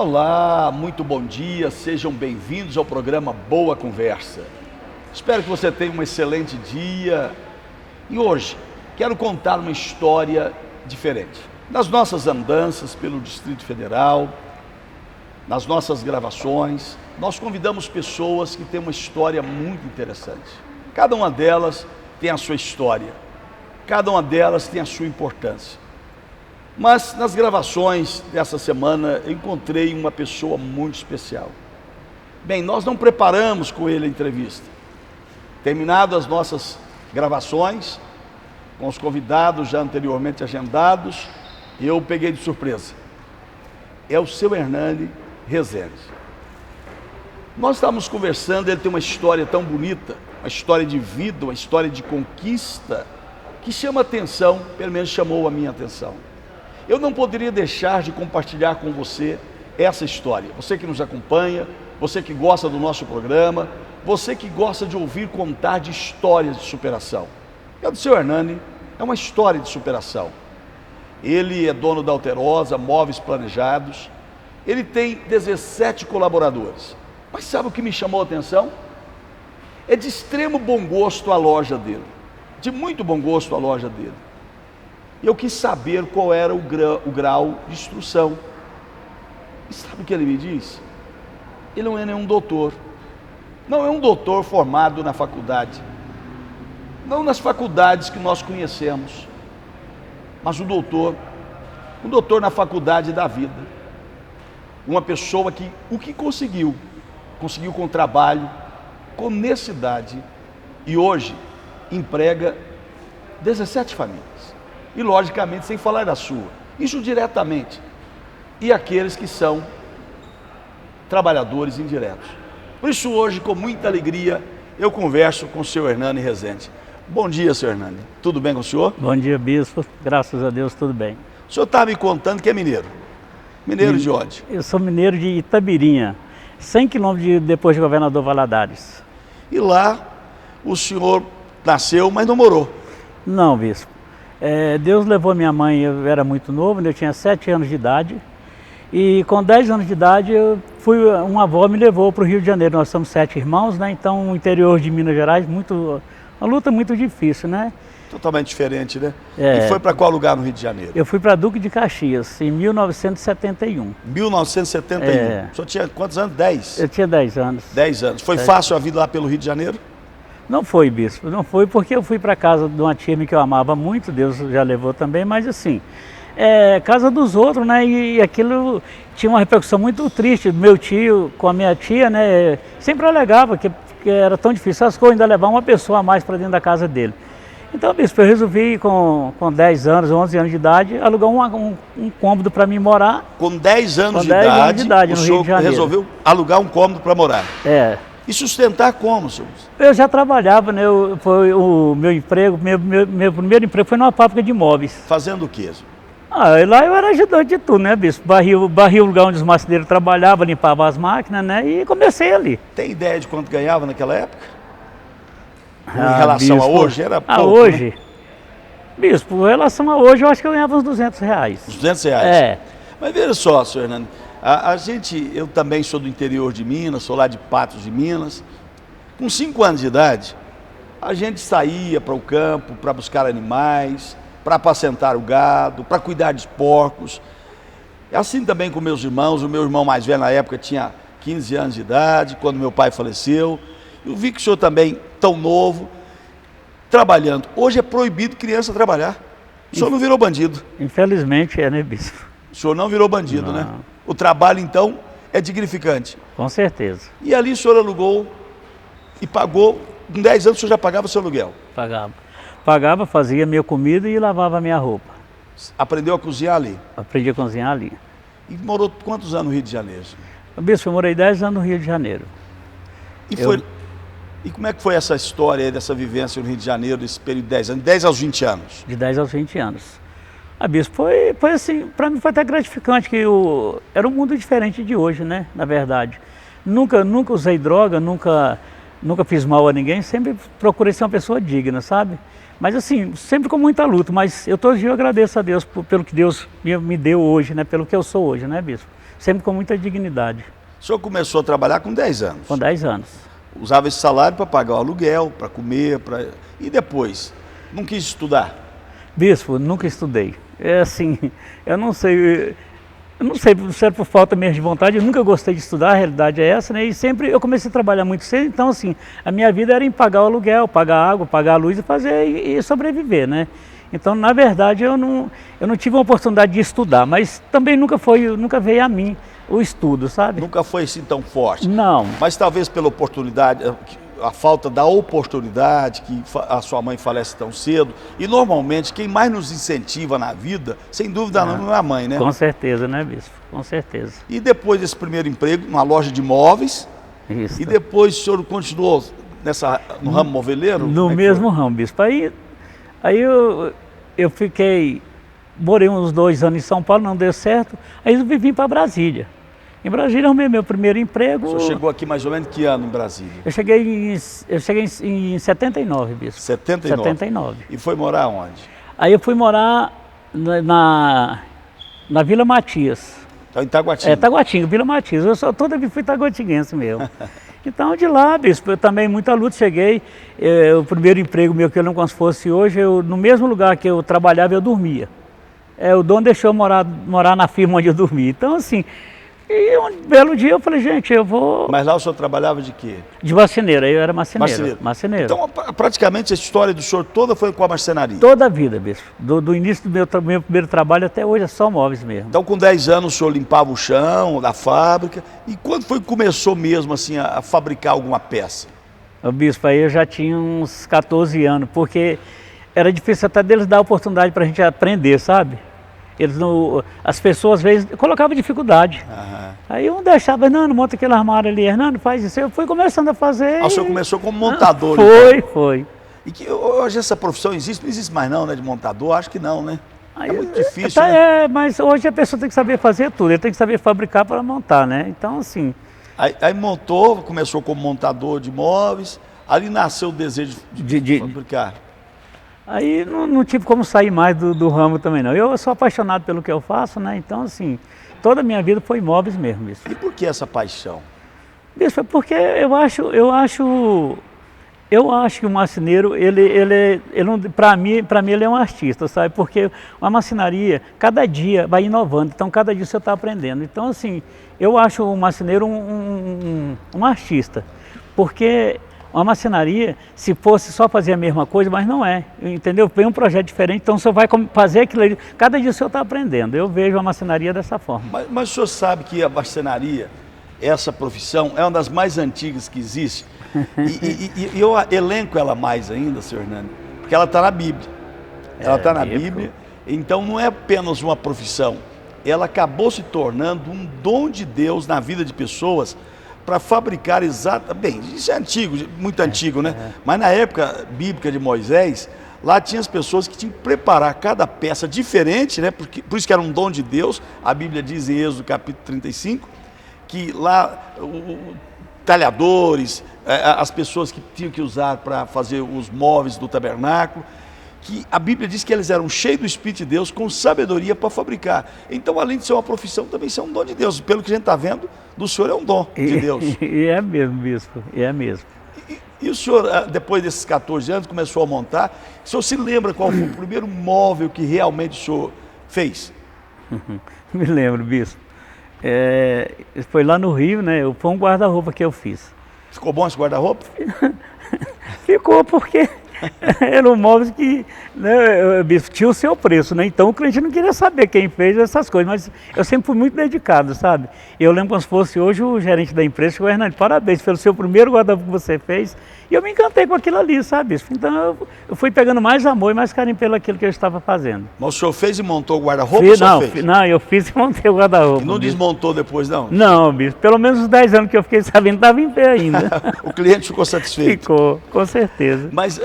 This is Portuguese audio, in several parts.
Olá, muito bom dia, sejam bem-vindos ao programa Boa Conversa. Espero que você tenha um excelente dia e hoje quero contar uma história diferente. Nas nossas andanças pelo Distrito Federal, nas nossas gravações, nós convidamos pessoas que têm uma história muito interessante. Cada uma delas tem a sua história, cada uma delas tem a sua importância. Mas nas gravações dessa semana eu encontrei uma pessoa muito especial. Bem, nós não preparamos com ele a entrevista. Terminadas as nossas gravações, com os convidados já anteriormente agendados, eu peguei de surpresa. É o seu Hernani Rezende. Nós estávamos conversando, ele tem uma história tão bonita, uma história de vida, uma história de conquista, que chama atenção, pelo menos chamou a minha atenção. Eu não poderia deixar de compartilhar com você essa história. Você que nos acompanha, você que gosta do nosso programa, você que gosta de ouvir contar de histórias de superação. É do seu Hernani, é uma história de superação. Ele é dono da Alterosa Móveis Planejados, ele tem 17 colaboradores. Mas sabe o que me chamou a atenção? É de extremo bom gosto a loja dele, de muito bom gosto a loja dele. Eu quis saber qual era o grau de instrução. E sabe o que ele me disse? Ele não é nenhum doutor. Não é um doutor formado na faculdade. Não nas faculdades que nós conhecemos. Mas um doutor na faculdade da vida. Uma pessoa que o que conseguiu com trabalho, com honestidade, e hoje emprega 17 famílias. E logicamente sem falar da sua, isso diretamente, e aqueles que são trabalhadores indiretos. Por isso hoje, com muita alegria, eu converso com o senhor Hernani Rezende. Bom dia, senhor Hernani, tudo bem com o senhor? Bom dia, bispo, graças a Deus, tudo bem. O senhor está me contando que é mineiro. Mineiro de onde? Eu sou mineiro de Itabirinha, 100 quilômetros depois de Governador Valadares. E lá o senhor nasceu, mas não morou? Não, bispo. Deus levou minha mãe, eu era muito novo, eu tinha 7 anos de idade, e com 10 anos de idade uma avó me levou para o Rio de Janeiro. Nós somos 7 irmãos, né? Então o interior de Minas Gerais, uma luta muito difícil, né? Totalmente diferente, né? E foi para qual lugar no Rio de Janeiro? Eu fui para Duque de Caxias, em 1971. 1971? O senhor tinha quantos anos? 10? Eu tinha 10 anos. 10 anos. Foi fácil a vida lá pelo Rio de Janeiro? Não foi, bispo, não foi, porque eu fui para casa de uma tia que eu amava muito, Deus já levou também, mas assim, casa dos outros, né, e aquilo tinha uma repercussão muito triste. Meu tio com a minha tia, né, sempre alegava que era tão difícil as coisas, ainda levar uma pessoa a mais para dentro da casa dele. Então, bispo, eu resolvi com 10 anos, 11 anos de idade, alugar um cômodo para mim morar. Com 10 anos de idade, no Rio de Janeiro. Resolveu alugar um cômodo para morar? É. E sustentar como, senhor? Eu já trabalhava, né? Foi o meu emprego, meu primeiro emprego foi numa fábrica de móveis. Fazendo o quê? Lá eu era ajudante de tudo, né, bispo? Barria o lugar onde os marceneiros trabalhavam, limpava as máquinas, né? E comecei ali. Tem ideia de quanto ganhava naquela época? Em relação bispo, a hoje, era pouco, hoje? Né? Bispo, em relação a hoje, eu acho que eu ganhava uns R$200. R$200? É. Mas veja só, senhor Hernani, eu também sou do interior de Minas, sou lá de Patos de Minas. Com 5 anos de idade, a gente saía para o campo para buscar animais, para apacentar o gado, para cuidar de porcos. Assim também com meus irmãos. O meu irmão mais velho na época tinha 15 anos de idade, quando meu pai faleceu. Eu vi que o senhor também, tão novo, trabalhando. Hoje é proibido criança trabalhar. O senhor não virou bandido? Infelizmente né, bispo? O senhor não virou bandido, né? O trabalho, então, é dignificante. Com certeza. E ali o senhor alugou e pagou, com 10 anos o senhor já pagava o seu aluguel? Pagava, fazia minha comida e lavava minha roupa. Aprendeu a cozinhar ali? Aprendi a cozinhar ali. E morou quantos anos no Rio de Janeiro? Bispo, eu morei 10 anos no Rio de Janeiro. E como é que foi essa história aí, dessa vivência no Rio de Janeiro, desse período de 10 anos, 10 aos 20 anos? De 10 aos 20 anos. Bispo, foi assim, para mim foi até gratificante, que era um mundo diferente de hoje, né, na verdade. Nunca usei droga, nunca fiz mal a ninguém, sempre procurei ser uma pessoa digna, sabe? Mas assim, sempre com muita luta, mas todo dia eu agradeço a Deus pelo que Deus me deu hoje, né, pelo que eu sou hoje, né, bispo? sempre com muita dignidade. O senhor começou a trabalhar com 10 anos. Com 10 anos. Usava esse salário para pagar o aluguel, para comer, e depois? Não quis estudar? Bispo, nunca estudei. É assim, eu não sei se era por falta mesmo de vontade, eu nunca gostei de estudar, a realidade é essa, né? E sempre eu comecei a trabalhar muito cedo, então assim, a minha vida era em pagar o aluguel, pagar a água, pagar a luz e fazer e sobreviver, né? Então, na verdade, eu não tive a oportunidade de estudar, mas também nunca veio a mim o estudo, sabe? Nunca foi assim tão forte? Não. Mas talvez pela oportunidade, a falta da oportunidade, que a sua mãe falece tão cedo, e normalmente quem mais nos incentiva na vida, sem dúvida não é a mãe, né? Com certeza, né, bispo? Com certeza. E depois desse primeiro emprego, numa loja de móveis, Isso. E depois o senhor continuou no ramo moveleiro? No mesmo ramo, bispo. Aí eu morei uns 2 anos em São Paulo, não deu certo, aí eu vim para Brasília. Em Brasília eu arrumei meu primeiro emprego. O senhor chegou aqui mais ou menos que ano em Brasília? Eu cheguei em 79, bispo. 79? 79. E foi morar onde? Aí eu fui morar na Vila Matias. Então, em Taguatinga? Taguatinga, Vila Matias. Eu toda vida fui taguatinguense mesmo. Então, de lá, bispo, eu também muita luta, cheguei. O primeiro emprego meu, que eu não como se fosse hoje, no mesmo lugar que eu trabalhava, eu dormia. O dono deixou eu morar na firma onde eu dormia. Então, assim, e um belo dia eu falei, gente, eu vou... Mas lá o senhor trabalhava de quê? De marceneiro, aí eu era marceneiro. Então, praticamente, a história do senhor toda foi com a marcenaria? Toda a vida, bispo. Do início do meu primeiro trabalho até hoje é só móveis mesmo. Então, com 10 anos, o senhor limpava o chão da fábrica. E quando foi que começou mesmo, assim, a fabricar alguma peça? O bispo, aí eu já tinha uns 14 anos, porque era difícil até deles dar a oportunidade para a gente aprender, sabe? As pessoas às vezes colocavam dificuldade. Aí um deixava, Hernando, monta aquele armário ali, Hernando, faz isso. Eu fui começando a fazer. O senhor começou como montador? Foi. E que hoje essa profissão existe? Não existe mais não, né, de montador? Acho que não, né? É muito difícil, né? Mas hoje a pessoa tem que saber fazer tudo, ele tem que saber fabricar para montar, né? Então, assim... Aí montou, começou como montador de móveis, ali nasceu o desejo de fabricar. Aí não tive como sair mais do ramo também não. Eu sou apaixonado pelo que eu faço, né? Então, assim, toda a minha vida foi imóveis mesmo, bispo. E por que essa paixão? Bispo, porque eu acho que o marceneiro, para mim ele é um artista, sabe? Porque a marcenaria, cada dia vai inovando, então cada dia você está aprendendo. Então, assim, eu acho o marceneiro um artista, porque uma marcenaria, se fosse só fazer a mesma coisa, mas não é, entendeu? Vem um projeto diferente, então você vai fazer aquilo ali, cada dia o senhor está aprendendo. Eu vejo a marcenaria dessa forma. Mas o senhor sabe que a marcenaria, essa profissão, é uma das mais antigas que existe, e eu elenco ela mais ainda, senhor Hernando, porque ela está na Bíblia. Ela está na Bíblia, então não é apenas uma profissão, ela acabou se tornando um dom de Deus na vida de pessoas, para fabricar bem, isso é antigo, muito antigo, né? Mas na época bíblica de Moisés, lá tinha as pessoas que tinham que preparar cada peça diferente, né? Por isso que era um dom de Deus. A Bíblia diz em Êxodo capítulo 35, que lá talhadores, as pessoas que tinham que usar para fazer os móveis do tabernáculo, que a Bíblia diz que eles eram cheios do Espírito de Deus, com sabedoria para fabricar. Então, além de ser uma profissão, também é um dom de Deus. Pelo que a gente está vendo, do senhor é um dom de Deus. E é mesmo, bispo, é mesmo. E o senhor, depois desses 14 anos, começou a montar. O senhor se lembra qual foi o primeiro móvel que realmente o senhor fez? Me lembro, bispo. Foi lá no Rio, né? Foi um guarda-roupa que eu fiz. Ficou bom esse guarda-roupa? Ficou porque... Eram móveis que, né, bispo, tinha o seu preço, né? Então o cliente não queria saber quem fez essas coisas, mas eu sempre fui muito dedicado, sabe? Eu lembro como se fosse hoje o gerente da empresa, chegou, Hernando, parabéns pelo seu primeiro guarda-roupa que você fez. E eu me encantei com aquilo ali, sabe, bispo? Então eu fui pegando mais amor e mais carinho pelo aquilo que eu estava fazendo. Mas o senhor fez e montou o guarda-roupa ou só fez? Não, eu fiz e montei o guarda-roupa. Não desmontou depois, não? Não, bispo. Pelo menos os 10 anos que eu fiquei sabendo, estava em pé ainda. O cliente ficou satisfeito? Ficou, com certeza. Mas,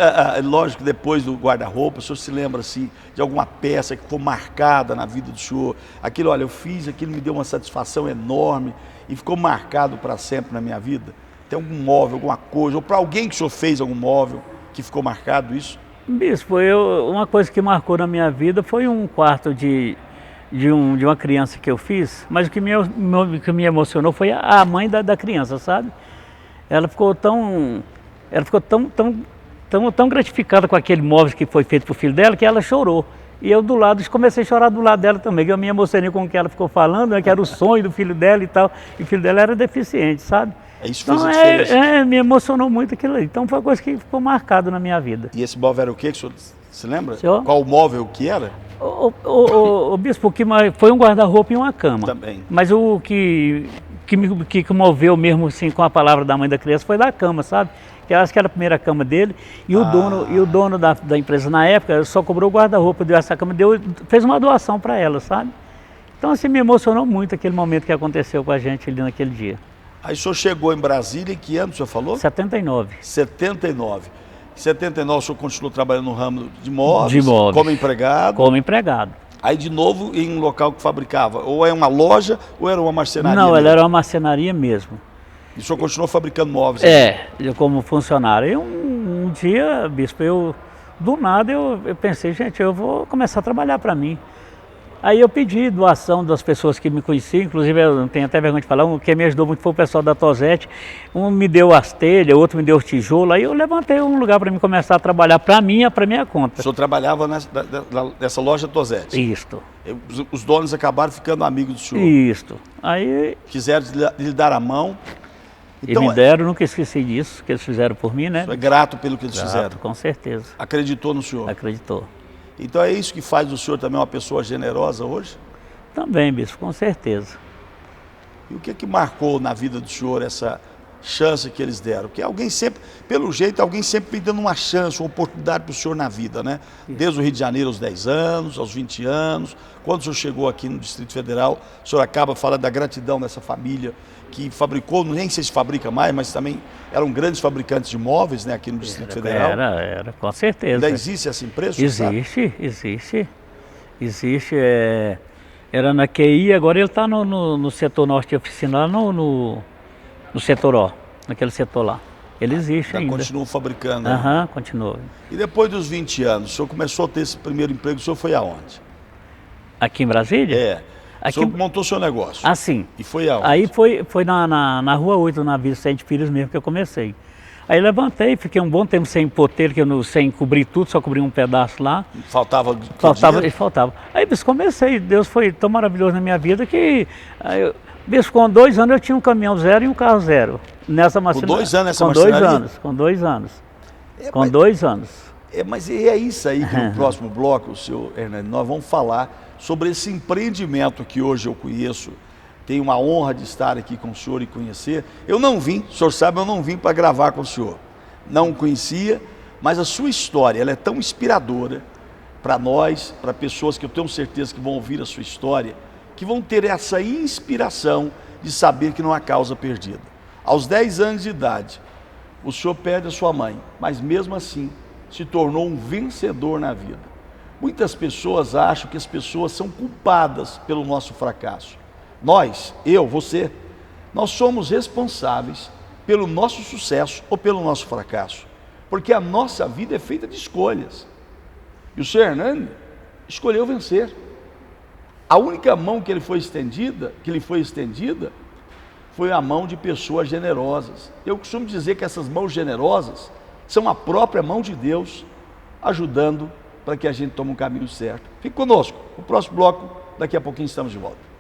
lógico, depois do guarda-roupa, o senhor se lembra, assim, de alguma peça que ficou marcada na vida do senhor? Aquilo, olha, eu fiz, aquilo me deu uma satisfação enorme e ficou marcado para sempre na minha vida? Tem algum móvel, alguma coisa, ou para alguém que o senhor fez algum móvel que ficou marcado isso? Bispo, uma coisa que marcou na minha vida foi um quarto de de uma criança que eu fiz, mas o que me emocionou foi a mãe da criança, sabe? Ela ficou tão gratificada com aquele móvel que foi feito para o filho dela, que ela chorou. E eu comecei a chorar do lado dela também, que eu me emocionei com o que ela ficou falando, né, que era o sonho do filho dela e tal, e o filho dela era deficiente, sabe? Isso fez a diferença. Me emocionou muito aquilo ali. Então foi uma coisa que ficou marcada na minha vida. E esse móvel era o quê? Que o senhor se lembra? Senhor? Qual o móvel que era? O bispo, foi um guarda-roupa e uma cama. Também. Mas o que moveu mesmo assim com a palavra da mãe da criança foi da cama, sabe? Que eu acho que era a primeira cama dele. E o dono da empresa na época só cobrou o guarda-roupa, deu essa cama, fez uma doação para ela, sabe? Então assim, me emocionou muito aquele momento que aconteceu com a gente ali naquele dia. Aí o senhor chegou em Brasília, em que ano o senhor falou? 79. 79. Em 79 o senhor continuou trabalhando no ramo de móveis, De móveis. como empregado. Como empregado. Aí de novo em um local que fabricava, ou é uma loja ou era uma marcenaria? Não, mesmo? ela era uma marcenaria mesmo. E o senhor continuou fabricando móveis? Eu como funcionário. E um dia, bispo, do nada eu pensei, gente, eu vou começar a trabalhar para mim. Aí eu pedi doação das pessoas que me conheciam, inclusive eu não tenho até vergonha de falar, quem me ajudou muito foi o pessoal da Tosete. Um me deu as telhas, outro me deu os tijolos, aí eu levantei um lugar para mim começar a trabalhar para minha conta. O senhor trabalhava nessa loja Tosete? Isto. Os donos acabaram ficando amigos do senhor? Isto. Aí... Quiseram lhe dar a mão? Então, e me deram, nunca esqueci disso, que eles fizeram por mim, né? O senhor é grato pelo que eles fizeram? Com certeza. Acreditou no senhor? Acreditou. Então é isso que faz do senhor também uma pessoa generosa hoje? Também, bispo, com certeza. E o que marcou na vida do senhor essa chance que eles deram? Porque alguém sempre, pelo jeito, alguém sempre me dando uma chance, uma oportunidade para o senhor na vida, né? Desde o Rio de Janeiro aos 10 anos, aos 20 anos. Quando o senhor chegou aqui no Distrito Federal, o senhor acaba falando da gratidão dessa família que fabricou, nem sei se fabrica mais, mas também eram grandes fabricantes de móveis, né, aqui no Distrito Federal. Era, com certeza. Ainda existe essa empresa? Existe. Era na QI, agora ele está no setor norte de oficina, lá no setor O, naquele setor lá. Ele existe ainda. Continua fabricando. Aham, continua. E depois dos 20 anos, o senhor começou a ter esse primeiro emprego, o senhor foi aonde? Aqui em Brasília? O senhor montou seu negócio? Ah, sim. E foi aonde? Aí foi na Rua 8, na Vicente Filhos mesmo, que eu comecei. Aí levantei, fiquei um bom tempo sem poteiro, sem cobrir tudo, só cobri um pedaço lá. Faltava. Aí, bicho, comecei. Deus foi tão maravilhoso na minha vida que... Bicho, com 2 anos eu tinha um caminhão zero e um carro zero. Nessa marcenaria. Com 2 anos nessa marcenaria? Com 2 anos. Com 2 anos. Mas é isso aí que no próximo bloco, senhor Hernani, nós vamos falar sobre esse empreendimento que hoje eu conheço. Tenho uma honra de estar aqui com o senhor e conhecer. Eu não vim, o senhor sabe, eu não vim para gravar com o senhor. Não o conhecia, mas a sua história, ela é tão inspiradora para nós, para pessoas que eu tenho certeza que vão ouvir a sua história, que vão ter essa inspiração de saber que não há causa perdida. Aos 10 anos de idade, o senhor perde a sua mãe, mas mesmo assim se tornou um vencedor na vida. Muitas pessoas acham que as pessoas são culpadas pelo nosso fracasso. Nós, você, nós somos responsáveis pelo nosso sucesso ou pelo nosso fracasso. Porque a nossa vida é feita de escolhas. E o senhor Hernani escolheu vencer. A única mão que lhe foi estendida, foi a mão de pessoas generosas. Eu costumo dizer que essas mãos generosas são a própria mão de Deus ajudando para que a gente tome um caminho certo. Fique conosco, no próximo bloco, daqui a pouquinho estamos de volta.